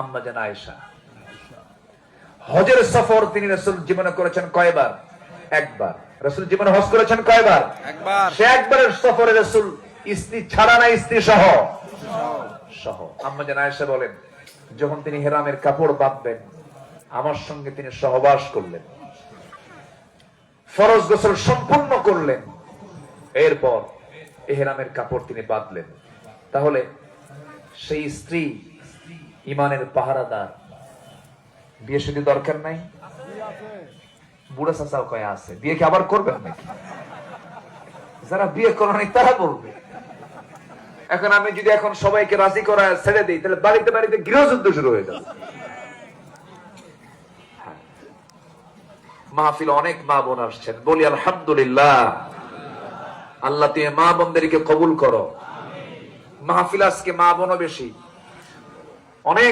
আম্মা জান আয়েশা। হজের সফর তিনি রাসূল জীবনে করেছেন কয়বার? একবার। রাসূল জীবনে হজ করেছেন কয়বার? একবার। সে একবারের সফরে রাসূল স্ত্রী ছাড়া না স্ত্রী সহ সহ। আম্মা জান আয়েশা বলেন, যখন তিনি হেরামের কাপড় বাঁধবেন আমার সঙ্গে তিনি সহবাস করলেন, ফরজ গোসল সম্পূর্ণ করলেন, এরপর ইহরামের কাপড় তিনি বাঁধলেন। তাহলে সেই স্ত্রী ইমানের পাহারাদার, বিয়ে শুধু দরকার নাই? বুড়া চাচাও কয়ে আছে, বিয়ে কি আবার করবেন নাকি? যারা বিয়ে করেনি তারা বলবে। এখন আমি যদি এখন সবাইকে রাজি করা ছেড়ে দিই, তাহলে বাড়িতে বাড়িতে গৃহযুদ্ধ শুরু হয়ে যাবে। মাহফিল অনেক মা বোন আসছেন, বলি আলহামদুলিল্লাহ। আল্লাহ তুমি মা বোনদেরকে কবুল করো। মাহফিল আজকে মা বোনও বেশি, অনেক